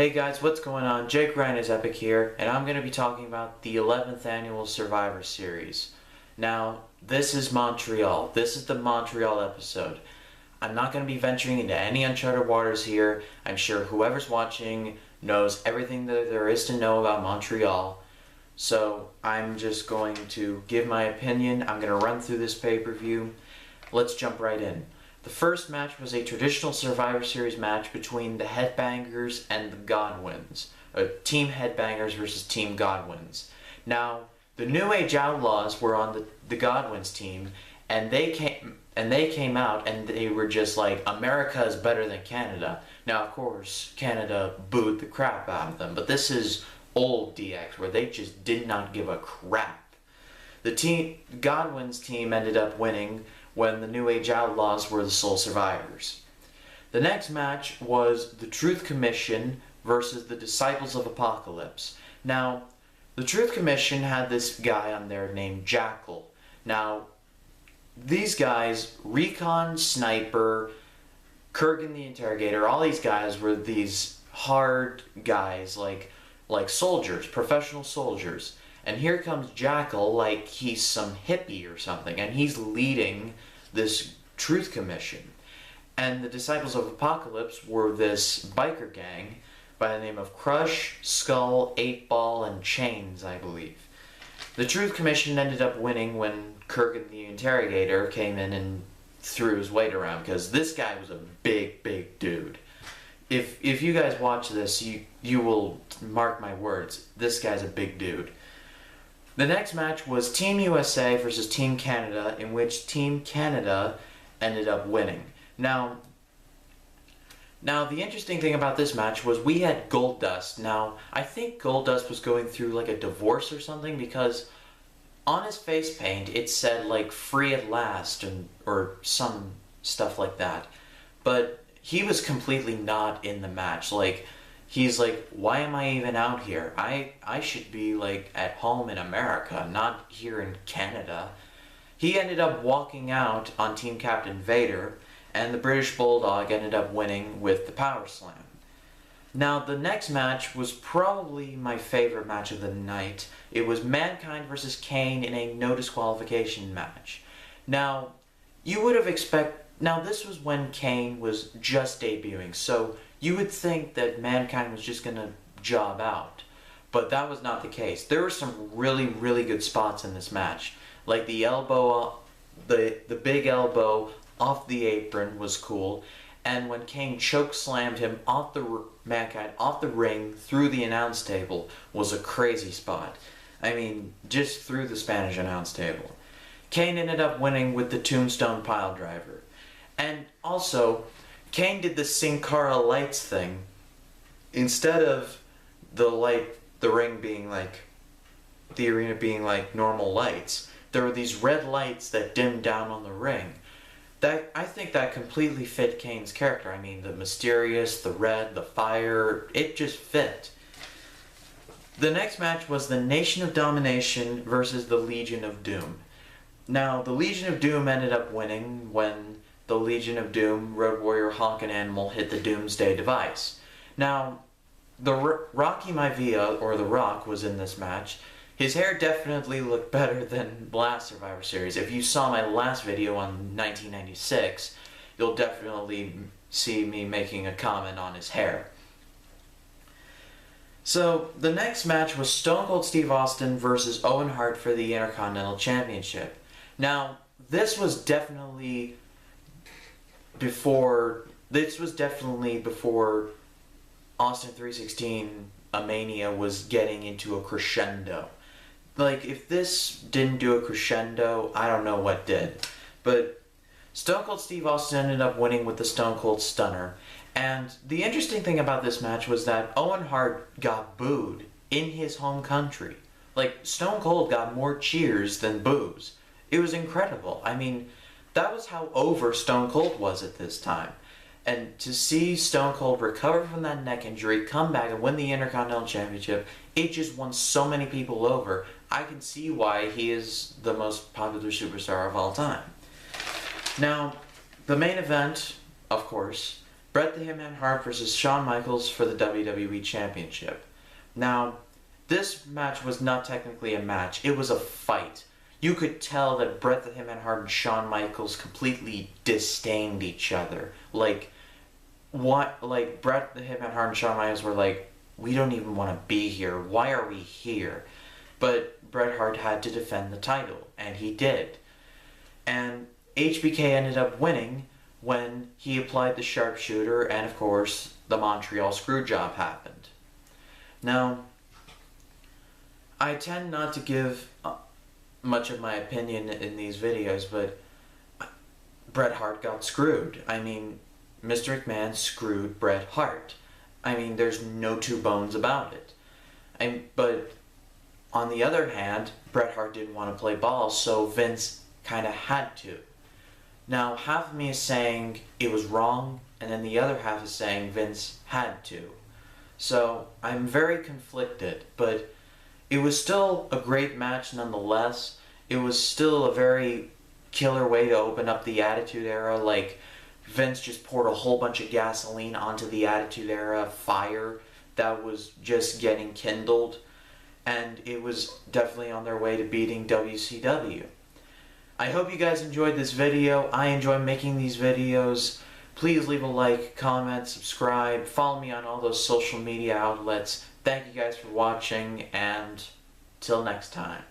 Hey guys, what's going on? Jake Ryan is Epic here, and I'm going to be talking about the 11th annual Survivor Series. Now, this is Montreal. This is the Montreal episode. I'm not going to be venturing into any uncharted waters here. I'm sure whoever's watching knows everything that there is to know about Montreal. So, I'm just going to give my opinion. I'm going to run through this pay-per-view. Let's jump right in. The first match was a traditional Survivor Series match between the Headbangers and the Godwins. Team Headbangers versus Team Godwins. Now, the New Age Outlaws were on the Godwins team, and they came out and they were just like, America is better than Canada. Now, of course, Canada booed the crap out of them, but this is old DX, where they just did not give a crap. The Godwins team ended up winning when the New Age Outlaws were the sole survivors. The next match was the Truth Commission versus the Disciples of Apocalypse. Now, the Truth Commission had this guy on there named Jackal. Now, these guys, Recon, Sniper, Kurgan the Interrogator, all these guys were these hard guys, like soldiers, professional soldiers. And here comes Jackal like he's some hippie or something, and he's leading this Truth Commission. And the Disciples of Apocalypse were this biker gang by the name of Crush, Skull, 8-Ball, and Chains, I believe. The Truth Commission ended up winning when Kurgan the Interrogator came in and threw his weight around, because this guy was a big dude. If you guys watch this, you will mark my words, this guy's a big dude. The next match was Team USA versus Team Canada, in which Team Canada ended up winning. Now the interesting thing about this match was we had Goldust. Now, I think Goldust was going through like a divorce or something, because on his face paint it said like "free at last" or some stuff like that. But he was completely not in the match. Like, he's like, why am I even out here? I should be like at home in America, not here in Canada. He ended up walking out on Team Captain Vader, and the British Bulldog ended up winning with the Power Slam. Now, the next match was probably my favorite match of the night. It was Mankind versus Kane in a no disqualification match. Now, you would have now this was when Kane was just debuting, so you would think that Mankind was just gonna job out. But that was not the case. There were some really good spots in this match. Like the elbow, the big elbow off the apron was cool. And when Kane choke slammed him off Mankind off the ring through the announce table was a crazy spot. I mean, just through the Spanish announce table. Kane ended up winning with the Tombstone Piledriver. And also, Kane did the Sin Cara lights thing. Instead of the ring being like, the arena being like normal lights, there were these red lights that dimmed down on the ring. I think that completely fit Kane's character. I mean, the mysterious, the red, the fire, it just fit. The next match was the Nation of Domination versus the Legion of Doom. Now, the Legion of Doom ended up winning when the Legion of Doom, Road Warrior, Hawk, and Animal hit the Doomsday device. Now, the Rocky Maivia, or The Rock, was in this match. His hair definitely looked better than last Survivor Series. If you saw my last video on 1996, you'll definitely see me making a comment on his hair. So, the next match was Stone Cold Steve Austin versus Owen Hart for the Intercontinental Championship. Now, this was definitely before Austin 316 A Mania was getting into a crescendo. Like, if this didn't do a crescendo, I don't know what did. But Stone Cold Steve Austin ended up winning with the Stone Cold Stunner. And the interesting thing about this match was that Owen Hart got booed in his home country. Like, Stone Cold got more cheers than boos. It was incredible. I mean, that was how over Stone Cold was at this time. And to see Stone Cold recover from that neck injury, come back and win the Intercontinental Championship, it just won so many people over. I can see why he is the most popular superstar of all time. Now, the main event, of course, Bret the Hitman Hart versus Shawn Michaels for the WWE Championship. Now, this match was not technically a match, it was a fight. You could tell that Bret the Hitman Hart and Shawn Michaels completely disdained each other. Like Bret the Hitman Hart and Shawn Michaels were like, we don't even want to be here. Why are we here? But Bret Hart had to defend the title, and he did. And HBK ended up winning when he applied the sharpshooter, and of course, the Montreal Screwjob happened. Now, I tend not to give much of my opinion in these videos, but Bret Hart got screwed. I mean, Mr. McMahon screwed Bret Hart. I mean, there's no two bones about it. But on the other hand, Bret Hart didn't want to play ball, so Vince kind of had to. Now, half of me is saying it was wrong, and then the other half is saying Vince had to. So, I'm very conflicted, but it was still a great match nonetheless. It was still a very killer way to open up the Attitude Era. Like, Vince just poured a whole bunch of gasoline onto the Attitude Era fire that was just getting kindled, and it was definitely on their way to beating WCW. I hope you guys enjoyed this video. I enjoy making these videos. Please leave a like, comment, subscribe, follow me on all those social media outlets. Thank you guys for watching, and till next time.